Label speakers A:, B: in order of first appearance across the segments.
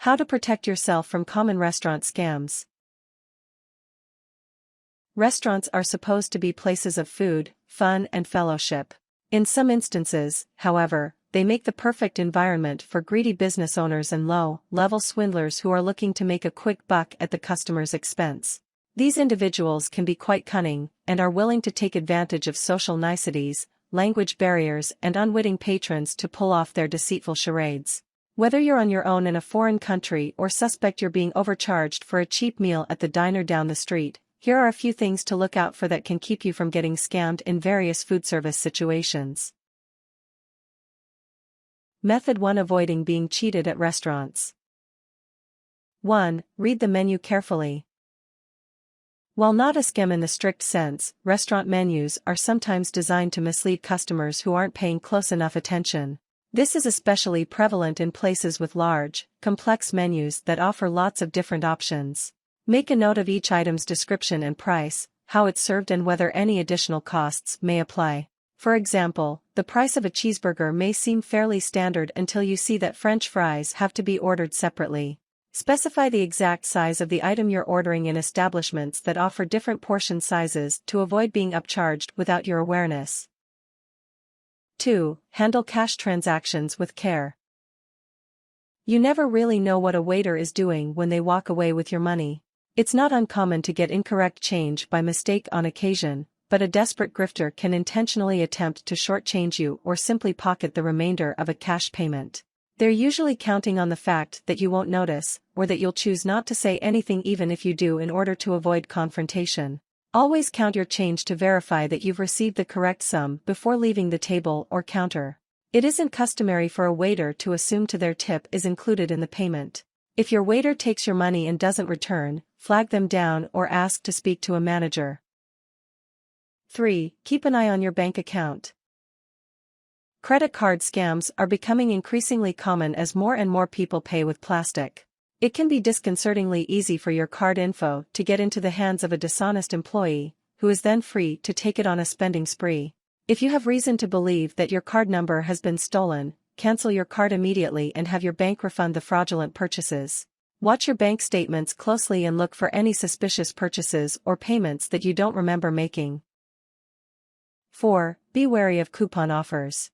A: How to protect yourself from common restaurant scams. Restaurants are supposed to be places of food, fun, and fellowship. In some instances, however, they make the perfect environment for greedy business owners and low-level swindlers who are looking to make a quick buck at the customer's expense. These individuals can be quite cunning, and are willing to take advantage of social niceties, language barriers, and unwitting patrons to pull off their deceitful charades. Whether you're on your own in a foreign country or suspect you're being overcharged for a cheap meal at the diner down the street, here are a few things to look out for that can keep you from getting scammed in various food service situations. Method 1: Avoiding being cheated at restaurants. 1. Read the menu carefully. While not a scam in the strict sense, restaurant menus are sometimes designed to mislead customers who aren't paying close enough attention. This is especially prevalent in places with large, complex menus that offer lots of different options. Make a note of each item's description and price, how it's served, and whether any additional costs may apply. For example, the price of a cheeseburger may seem fairly standard until you see that French fries have to be ordered separately. Specify the exact size of the item you're ordering in establishments that offer different portion sizes to avoid being upcharged without your awareness. 2. Handle cash transactions with care. You never really know what a waiter is doing when they walk away with your money. It's not uncommon to get incorrect change by mistake on occasion, but a desperate grifter can intentionally attempt to shortchange you or simply pocket the remainder of a cash payment. They're usually counting on the fact that you won't notice, or that you'll choose not to say anything even if you do, in order to avoid confrontation. Always count your change to verify that you've received the correct sum before leaving the table or counter. It isn't customary for a waiter to assume their tip is included in the payment. If your waiter takes your money and doesn't return, flag them down or ask to speak to a manager. 3. Keep an eye on your bank account. Credit card scams are becoming increasingly common as more and more people pay with plastic. It can be disconcertingly easy for your card info to get into the hands of a dishonest employee, who is then free to take it on a spending spree. If you have reason to believe that your card number has been stolen, cancel your card immediately and have your bank refund the fraudulent purchases. Watch your bank statements closely and look for any suspicious purchases or payments that you don't remember making. 4. Be wary of coupon offers.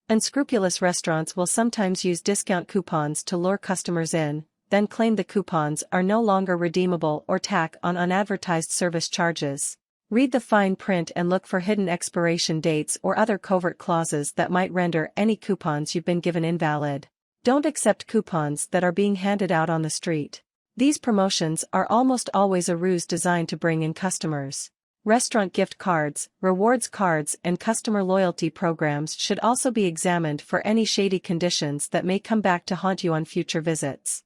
A: Unscrupulous restaurants will sometimes use discount coupons to lure customers in, then claim the coupons are no longer redeemable or tack on unadvertised service charges. Read the fine print and look for hidden expiration dates or other covert clauses that might render any coupons you've been given invalid. Don't accept coupons that are being handed out on the street. These promotions are almost always a ruse designed to bring in customers. Restaurant gift cards, rewards cards, and customer loyalty programs should also be examined for any shady conditions that may come back to haunt you on future visits.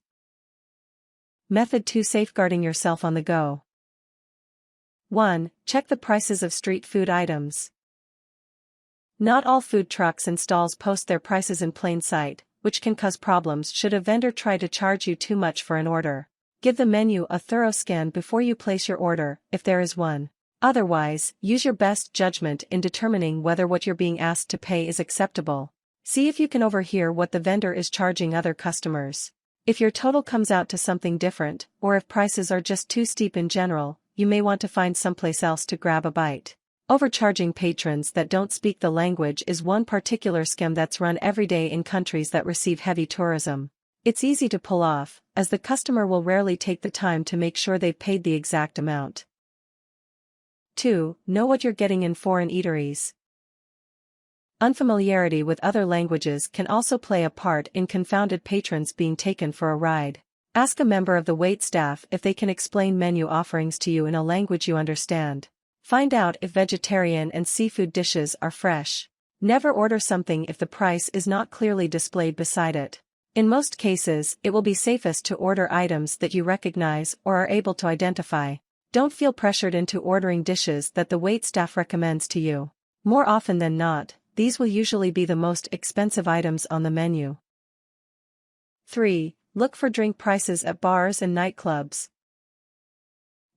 A: Method 2: Safeguarding yourself on the go. 1. Check the prices of street food items. Not all food trucks and stalls post their prices in plain sight, which can cause problems should a vendor try to charge you too much for an order. Give the menu a thorough scan before you place your order, if there is one. Otherwise, use your best judgment in determining whether what you're being asked to pay is acceptable. See if you can overhear what the vendor is charging other customers. If your total comes out to something different, or if prices are just too steep in general, you may want to find someplace else to grab a bite. Overcharging patrons that don't speak the language is one particular scam that's run every day in countries that receive heavy tourism. It's easy to pull off, as the customer will rarely take the time to make sure they've paid the exact amount. 2. Know what you're getting in foreign eateries. Unfamiliarity with other languages can also play a part in confounded patrons being taken for a ride. Ask a member of the wait staff if they can explain menu offerings to you in a language you understand. Find out if vegetarian and seafood dishes are fresh. Never order something if the price is not clearly displayed beside it. In most cases, it will be safest to order items that you recognize or are able to identify. Don't feel pressured into ordering dishes that the waitstaff recommends to you. More often than not, these will usually be the most expensive items on the menu. 3. Look for drink prices at bars and nightclubs.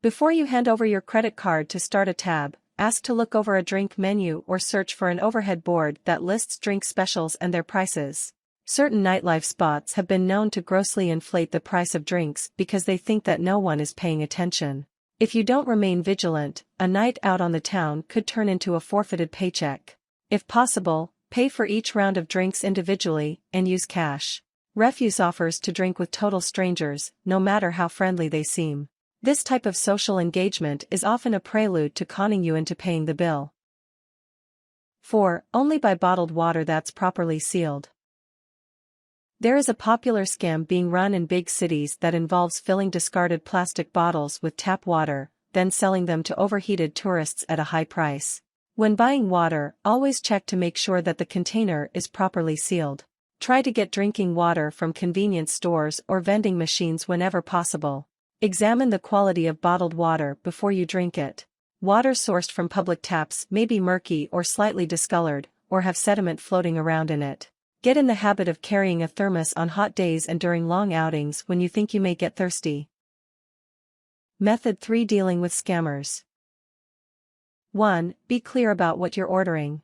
A: Before you hand over your credit card to start a tab, ask to look over a drink menu or search for an overhead board that lists drink specials and their prices. Certain nightlife spots have been known to grossly inflate the price of drinks because they think that no one is paying attention. If you don't remain vigilant, a night out on the town could turn into a forfeited paycheck. If possible, pay for each round of drinks individually and use cash. Refuse offers to drink with total strangers, no matter how friendly they seem. This type of social engagement is often a prelude to conning you into paying the bill. 4. Only buy bottled water that's properly sealed. There is a popular scam being run in big cities that involves filling discarded plastic bottles with tap water, then selling them to overheated tourists at a high price. When buying water, always check to make sure that the container is properly sealed. Try to get drinking water from convenience stores or vending machines whenever possible. Examine the quality of bottled water before you drink it. Water sourced from public taps may be murky or slightly discolored, or have sediment floating around in it. Get in the habit of carrying a thermos on hot days and during long outings when you think you may get thirsty. Method 3. Dealing with scammers. 1. Be clear about what you're ordering.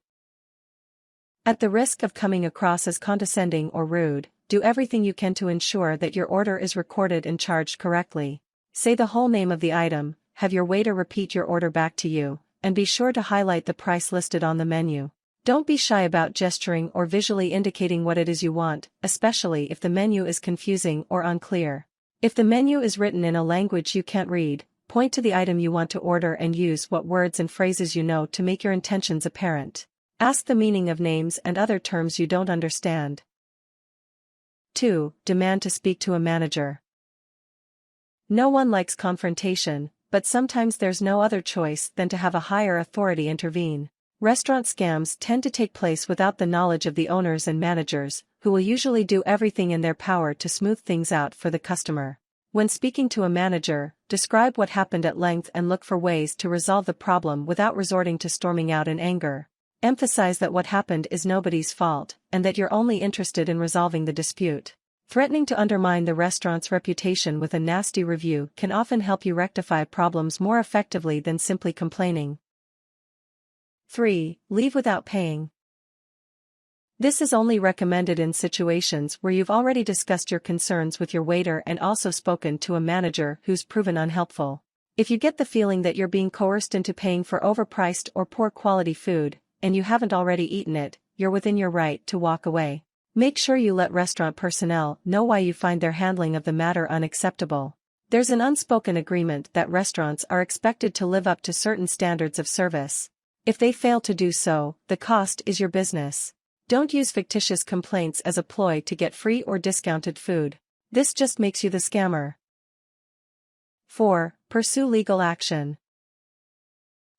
A: At the risk of coming across as condescending or rude, do everything you can to ensure that your order is recorded and charged correctly. Say the whole name of the item, have your waiter repeat your order back to you, and be sure to highlight the price listed on the menu. Don't be shy about gesturing or visually indicating what it is you want, especially if the menu is confusing or unclear. If the menu is written in a language you can't read, point to the item you want to order and use what words and phrases you know to make your intentions apparent. Ask the meaning of names and other terms you don't understand. 2. Demand to speak to a manager. No one likes confrontation, but sometimes there's no other choice than to have a higher authority intervene. Restaurant scams tend to take place without the knowledge of the owners and managers, who will usually do everything in their power to smooth things out for the customer. When speaking to a manager, describe what happened at length and look for ways to resolve the problem without resorting to storming out in anger. Emphasize that what happened is nobody's fault, and that you're only interested in resolving the dispute. Threatening to undermine the restaurant's reputation with a nasty review can often help you rectify problems more effectively than simply complaining. 3. Leave without paying. This is only recommended in situations where you've already discussed your concerns with your waiter and also spoken to a manager who's proven unhelpful. If you get the feeling that you're being coerced into paying for overpriced or poor quality food, and you haven't already eaten it, you're within your right to walk away. Make sure you let restaurant personnel know why you find their handling of the matter unacceptable. There's an unspoken agreement that restaurants are expected to live up to certain standards of service. If they fail to do so, the cost is your business. Don't use fictitious complaints as a ploy to get free or discounted food. This just makes you the scammer. 4. Pursue legal action.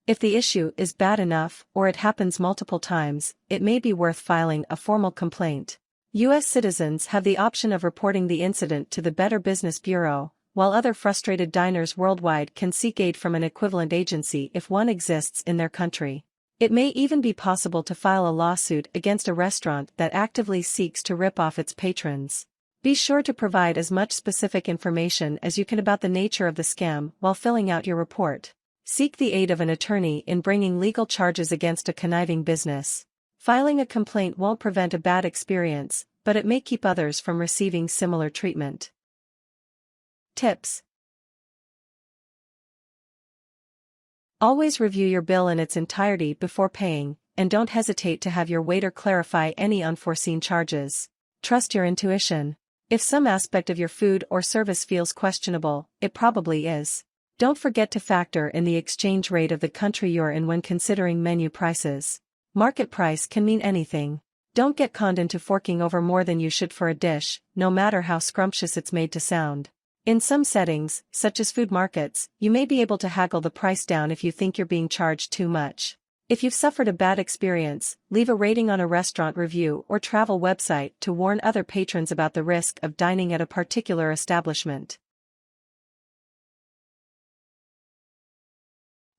A: If the issue is bad enough, or it happens multiple times, it may be worth filing a formal complaint. U.S. citizens have the option of reporting the incident to the Better Business Bureau, while other frustrated diners worldwide can seek aid from an equivalent agency if one exists in their country. It may even be possible to file a lawsuit against a restaurant that actively seeks to rip off its patrons. Be sure to provide as much specific information as you can about the nature of the scam while filling out your report. Seek the aid of an attorney in bringing legal charges against a conniving business. Filing a complaint won't prevent a bad experience, but it may keep others from receiving similar treatment. Tips. Always review your bill in its entirety before paying, and don't hesitate to have your waiter clarify any unforeseen charges. Trust your intuition. If some aspect of your food or service feels questionable, it probably is. Don't forget to factor in the exchange rate of the country you're in when considering menu prices. Market price can mean anything. Don't get conned into forking over more than you should for a dish, no matter how scrumptious it's made to sound. In some settings, such as food markets, you may be able to haggle the price down if you think you're being charged too much. If you've suffered a bad experience, leave a rating on a restaurant review or travel website to warn other patrons about the risk of dining at a particular establishment.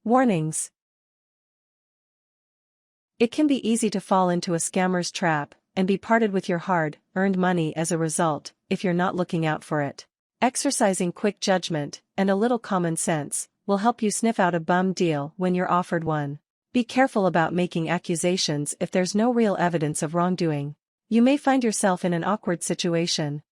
A: Warnings. It can be easy to fall into a scammer's trap and be parted with your hard-earned money as a result, if you're not looking out for it. Exercising quick judgment and a little common sense will help you sniff out a bum deal when you're offered one. Be careful about making accusations if there's no real evidence of wrongdoing. You may find yourself in an awkward situation.